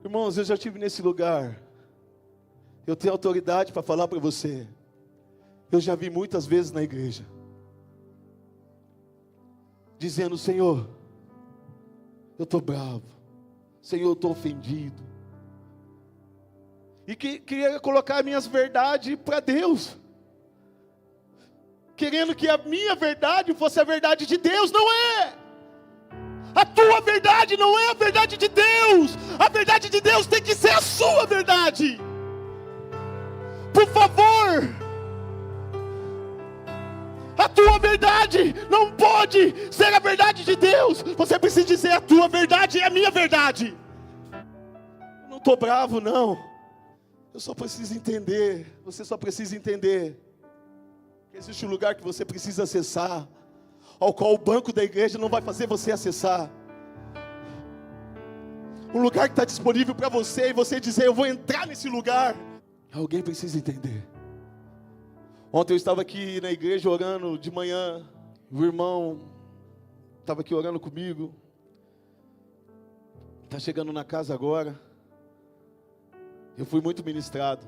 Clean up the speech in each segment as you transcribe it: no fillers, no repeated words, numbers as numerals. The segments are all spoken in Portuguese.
Irmãos, eu já estive nesse lugar. Eu tenho autoridade para falar para você. Eu já vi muitas vezes na igreja, dizendo: Senhor, eu estou bravo. Senhor, eu estou ofendido. E queria colocar minhas verdades para Deus, querendo que a minha verdade fosse a verdade de Deus. Não é. A tua verdade não é a verdade de Deus. A verdade de Deus tem que ser a sua verdade. Por favor, a tua verdade não pode ser a verdade de Deus. Você precisa dizer: a tua verdade é a minha verdade. Eu não estou bravo, não. Eu só preciso entender. Você só precisa entender que existe um lugar que você precisa acessar, ao qual o banco da igreja não vai fazer você acessar. Um lugar que está disponível para você, e você dizer: eu vou entrar nesse lugar. Alguém precisa entender. Ontem eu estava aqui na igreja orando de manhã. O irmão estava aqui orando comigo. Está chegando na casa agora. Eu fui muito ministrado.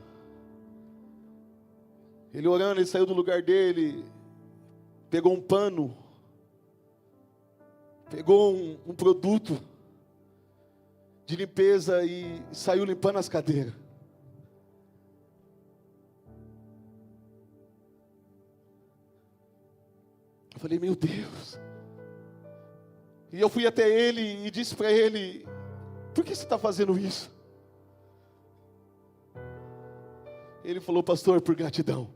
Ele orando, ele saiu do lugar dele, pegou um pano, pegou um produto de limpeza e saiu limpando as cadeiras. Eu falei: meu Deus. E eu fui até ele e disse para ele: por que você está fazendo isso? Ele falou: pastor, por gratidão.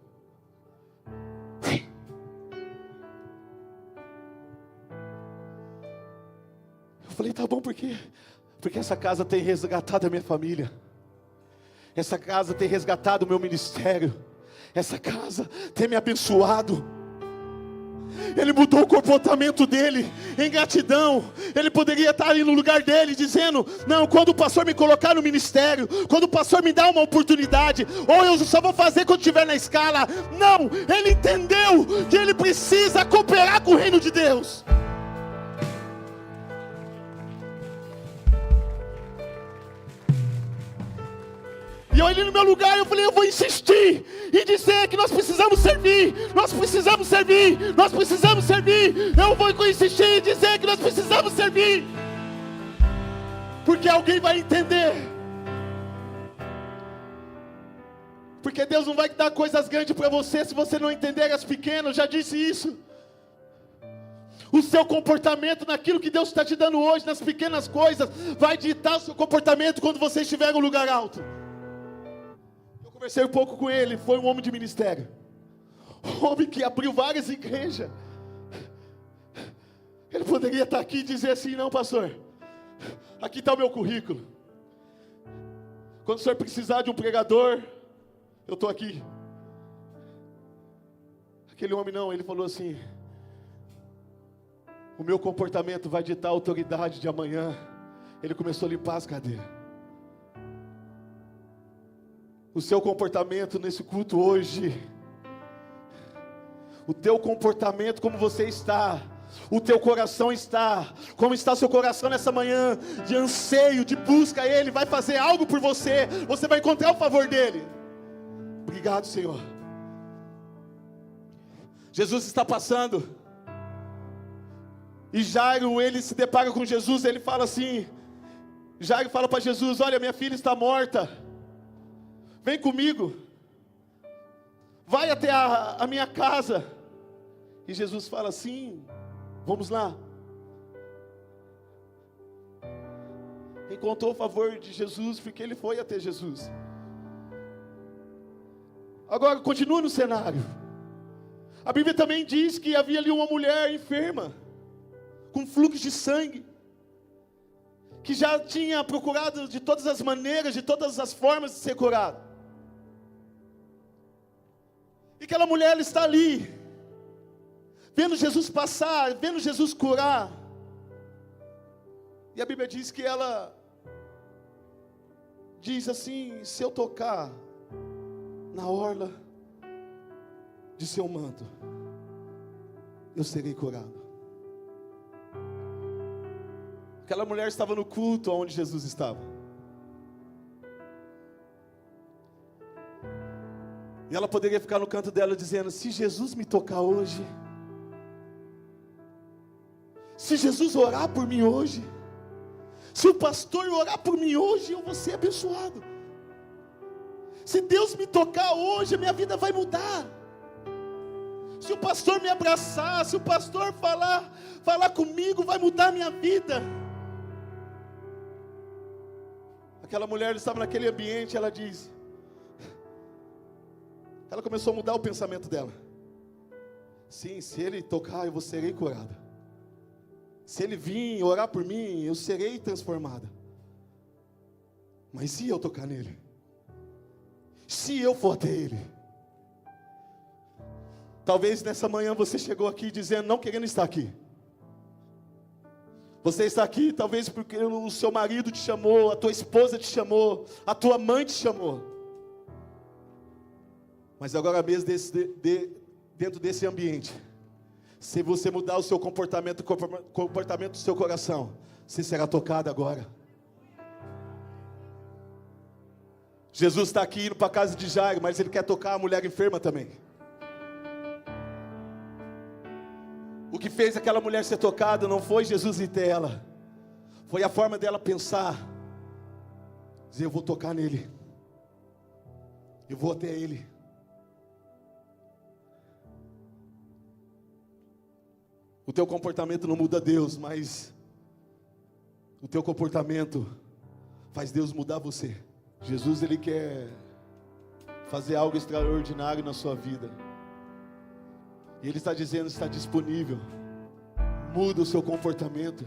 Eu falei: tá bom, por quê? Porque essa casa tem resgatado a minha família. Essa casa tem resgatado o meu ministério. Essa casa tem me abençoado. Ele mudou o comportamento dele em gratidão. Ele poderia estar ali no lugar dele dizendo: não, quando o pastor me colocar no ministério, quando o pastor me dá uma oportunidade, ou eu só vou fazer quando estiver na escala. Não, ele entendeu que ele precisa cooperar com o reino de Deus. E eu ali no meu lugar, eu falei: eu vou insistir e dizer que nós precisamos servir, nós precisamos servir, nós precisamos servir. Eu vou insistir e dizer que nós precisamos servir, porque alguém vai entender. Porque Deus não vai dar coisas grandes para você se você não entender as pequenas. Eu já disse isso. O seu comportamento naquilo que Deus está te dando hoje, nas pequenas coisas, vai ditar o seu comportamento quando você estiver no lugar alto. Conversei um pouco com ele. Foi um homem de ministério, um homem que abriu várias igrejas. Ele poderia estar aqui e dizer assim: não, pastor, aqui está o meu currículo. Quando o senhor precisar de um pregador, eu estou aqui. Aquele homem não, ele falou assim: o meu comportamento vai ditar a autoridade de amanhã. Ele começou a limpar as cadeiras. O seu comportamento nesse culto hoje, o teu comportamento, como você está, o teu coração está, como está seu coração nessa manhã, de anseio, de busca a Ele, vai fazer algo por você, você vai encontrar o favor dEle. Obrigado, Senhor. Jesus está passando, e Jairo, ele se depara com Jesus, ele fala assim, Jairo fala para Jesus: olha, minha filha está morta, vem comigo, vai até a minha casa. E Jesus fala assim: vamos lá. Encontrou o favor de Jesus, porque ele foi até Jesus. Agora continua no cenário. A Bíblia também diz que havia ali uma mulher enferma, com fluxo de sangue, que já tinha procurado de todas as maneiras, de todas as formas de ser curada. E aquela mulher, ela está ali, vendo Jesus passar, vendo Jesus curar. E a Bíblia diz que ela diz assim: se eu tocar na orla de seu manto, eu serei curado. Aquela mulher estava no culto onde Jesus estava. E ela poderia ficar no canto dela dizendo: se Jesus me tocar hoje, se Jesus orar por mim hoje, se o pastor orar por mim hoje, eu vou ser abençoado. Se Deus me tocar hoje, a minha vida vai mudar. Se o pastor me abraçar, se o pastor falar comigo, vai mudar a minha vida. Aquela mulher estava naquele ambiente, ela diz, ela começou a mudar o pensamento dela. Sim, se ele tocar, eu serei curada. Se ele vir orar por mim, eu serei transformada. Mas se eu tocar nele, se eu for até ele. Talvez nessa manhã você chegou aqui dizendo, não querendo estar aqui. Você está aqui talvez porque o seu marido te chamou, a tua esposa te chamou, a tua mãe te chamou. Mas agora mesmo dentro desse ambiente, se você mudar o seu comportamento, o comportamento do seu coração, você será tocado agora. Jesus está aqui indo para a casa de Jairo, mas Ele quer tocar a mulher enferma também. O que fez aquela mulher ser tocada não foi Jesus ir até ela, foi a forma dela pensar, dizer, eu vou tocar nele, eu vou até ele. O teu comportamento não muda Deus, mas o teu comportamento faz Deus mudar você. Jesus, Ele quer fazer algo extraordinário na sua vida. E Ele está dizendo, está disponível. Muda o seu comportamento.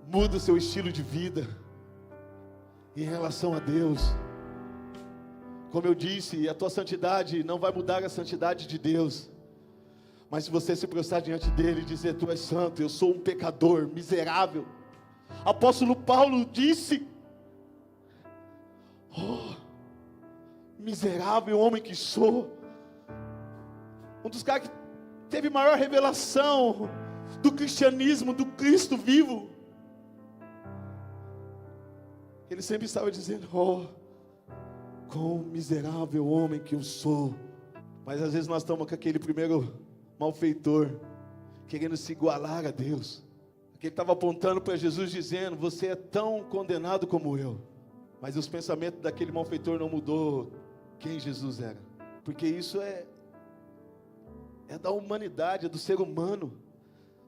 Muda o seu estilo de vida. Em relação a Deus. Como eu disse, a tua santidade não vai mudar a santidade de Deus. Mas se você se prostrar diante dele e dizer, tu és santo, eu sou um pecador, miserável. Apóstolo Paulo disse, oh, miserável homem que sou. Um dos caras que teve maior revelação do cristianismo, do Cristo vivo. Ele sempre estava dizendo, oh, quão miserável homem que eu sou. Mas às vezes nós estamos com aquele primeiro malfeitor, querendo se igualar a Deus. Porque ele estava apontando para Jesus dizendo, você é tão condenado como eu. Mas os pensamentos daquele malfeitor não mudou quem Jesus era. Porque isso é da humanidade, é do ser humano.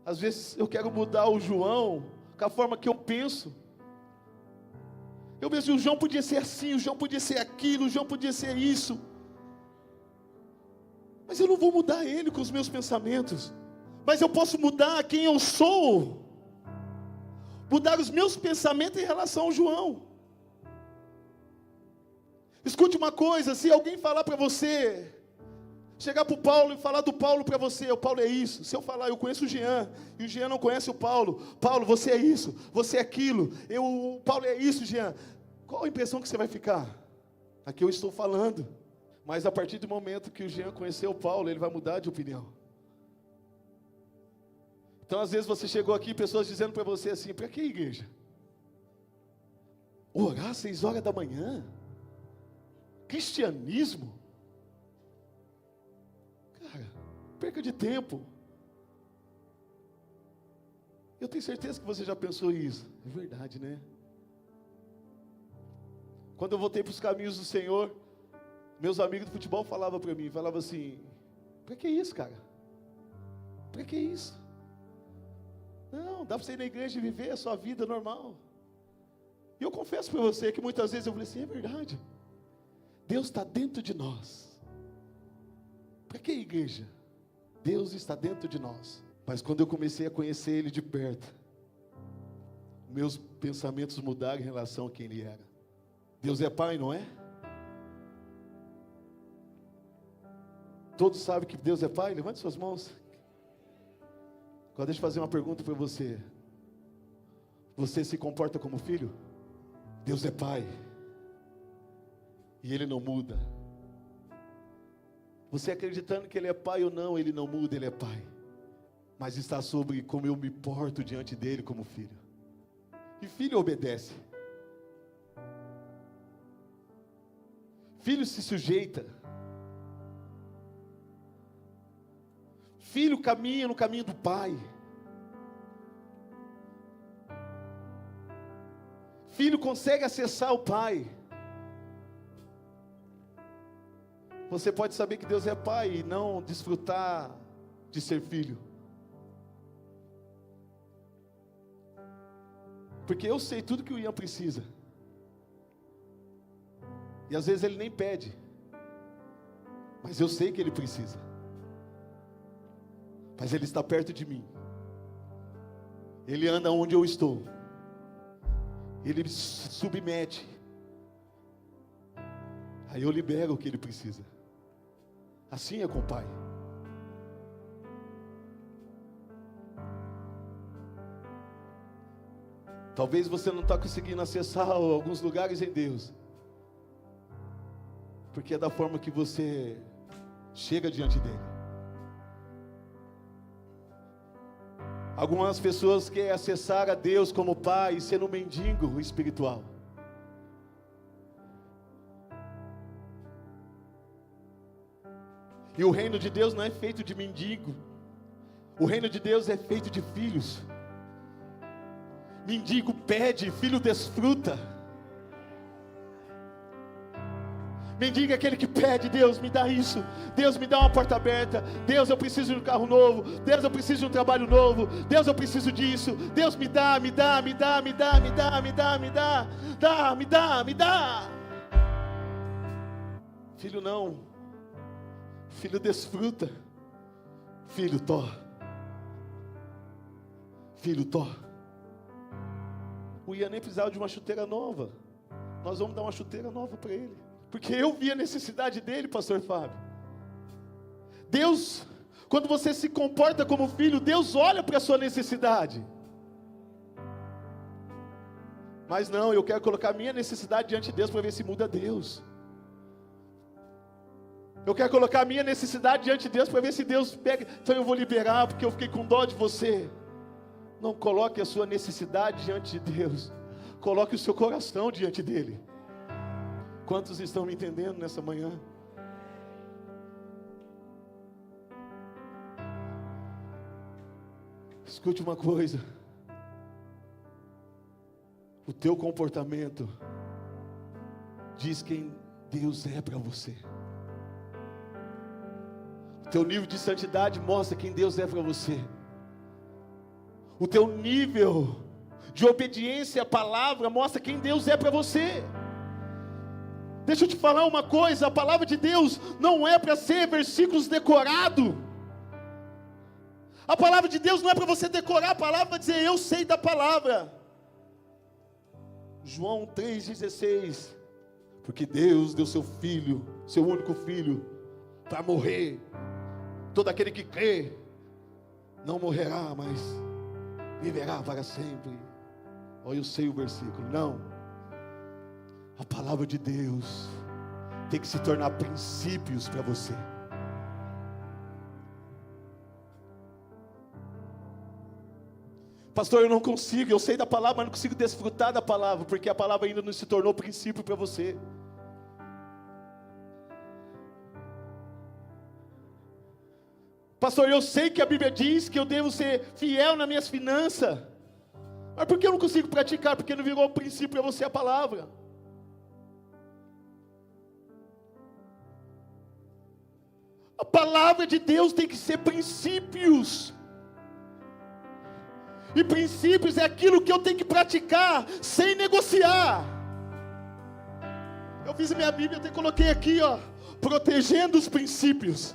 Às vezes eu quero mudar o João com a forma que eu penso. Eu penso, o João podia ser assim, o João podia ser aquilo, o João podia ser isso. Mas eu não vou mudar ele com os meus pensamentos. Mas eu posso mudar quem eu sou. Mudar os meus pensamentos em relação ao João. Escute uma coisa, se alguém falar para você, chegar para o Paulo e falar do Paulo para você, o Paulo é isso. Se eu falar, eu conheço o Jean, e o Jean não conhece o Paulo. Paulo, você é isso, você é aquilo. O Paulo é isso, Jean. Qual a impressão que você vai ficar? Aqui eu estou falando. Mas a partir do momento que o Jean conheceu o Paulo, ele vai mudar de opinião. Então às vezes você chegou aqui, pessoas dizendo para você assim, para que igreja? Orar 6 horas da manhã? Cristianismo? Cara, perca de tempo. Eu tenho certeza que você já pensou isso. É verdade, né? Quando eu voltei para os caminhos do Senhor, meus amigos do futebol falavam para mim, falavam assim, para que isso, cara? Para que isso? Não, dá para você ir na igreja e viver a sua vida normal. E eu confesso para você que muitas vezes eu falei assim, é verdade. Deus está dentro de nós. Para que igreja? Deus está dentro de nós. Mas quando eu comecei a conhecer Ele de perto, meus pensamentos mudaram em relação a quem Ele era. Deus é Pai, não é? Todos sabem que Deus é Pai? Levante suas mãos. Agora deixa eu fazer uma pergunta para você. Você se comporta como filho? Deus é Pai. E Ele não muda. Você acreditando que Ele é Pai ou não, Ele não muda, Ele é Pai. Mas está sobre como eu me porto diante dEle como filho. E filho obedece. Filho se sujeita. Filho caminha no caminho do pai. Filho consegue acessar o pai. Você pode saber que Deus é pai e não desfrutar de ser filho. Porque eu sei tudo que o Ian precisa. E às vezes ele nem pede. Mas eu sei que ele precisa. Mas ele está perto de mim. Ele anda onde eu estou. Ele me submete. Aí eu libero o que ele precisa. Assim é com o Pai. Talvez você não está conseguindo acessar alguns lugares em Deus, porque é da forma que você chega diante dele. Algumas pessoas querem acessar a Deus como Pai e ser um mendigo espiritual. E o reino de Deus não é feito de mendigo. O reino de Deus é feito de filhos. Mendigo pede, filho desfruta. Mendigo é aquele que pede: Deus me dá isso, Deus me dá uma porta aberta, Deus eu preciso de um carro novo, Deus eu preciso de um trabalho novo, Deus eu preciso disso, Deus me dá, me dá, me dá, me dá, me dá, me dá, me dá, dá, me dá, me dá. Filho não, filho desfruta, filho tó, filho tó. O Ian nem precisava de uma chuteira nova, nós vamos dar uma chuteira nova para ele. Porque eu vi a necessidade dele, pastor Fábio. Deus, quando você se comporta como filho, Deus olha para a sua necessidade. Mas não, eu quero colocar a minha necessidade diante de Deus para ver se muda Deus. Eu quero colocar a minha necessidade diante de Deus para ver se Deus pega. Então eu vou liberar porque eu fiquei com dó de você. Não coloque a sua necessidade diante de Deus. Coloque o seu coração diante dele. Quantos estão me entendendo nessa manhã? Escute uma coisa. O teu comportamento diz quem Deus é para você. O teu nível de santidade mostra quem Deus é para você. O teu nível de obediência à palavra mostra quem Deus é para você. Deixa eu te falar uma coisa, a palavra de Deus não é para ser versículos decorados. A palavra de Deus não é para você decorar a palavra, para dizer eu sei da palavra. João 3,16, porque Deus deu seu filho, seu único filho, para morrer. Todo aquele que crê, não morrerá, mas viverá para sempre. Olha, eu sei o versículo, não. A palavra de Deus tem que se tornar princípios para você. Pastor, eu não consigo, eu sei da palavra, mas não consigo desfrutar da palavra, porque a palavra ainda não se tornou princípio para você. Pastor, eu sei que a Bíblia diz que eu devo ser fiel nas minhas finanças, mas por que eu não consigo praticar? Porque não virou princípio para você a palavra. A palavra de Deus tem que ser princípios. E princípios é aquilo que eu tenho que praticar sem negociar. Eu fiz a minha Bíblia, até coloquei aqui, ó, protegendo os princípios.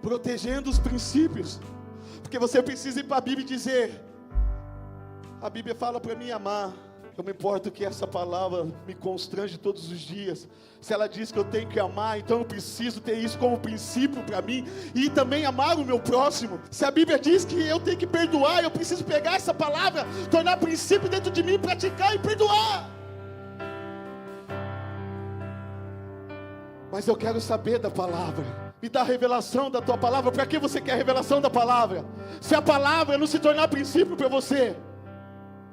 Protegendo os princípios. Porque você precisa ir para a Bíblia e dizer: a Bíblia fala para mim amar. Eu me importo que essa palavra me constrange todos os dias. Se ela diz que eu tenho que amar, então eu preciso ter isso como princípio para mim. E também amar o meu próximo. Se a Bíblia diz que eu tenho que perdoar, eu preciso pegar essa palavra, tornar princípio dentro de mim, praticar e perdoar. Mas eu quero saber da palavra. Me dá a revelação da tua palavra. Para que você quer a revelação da palavra? Se a palavra não se tornar princípio para você,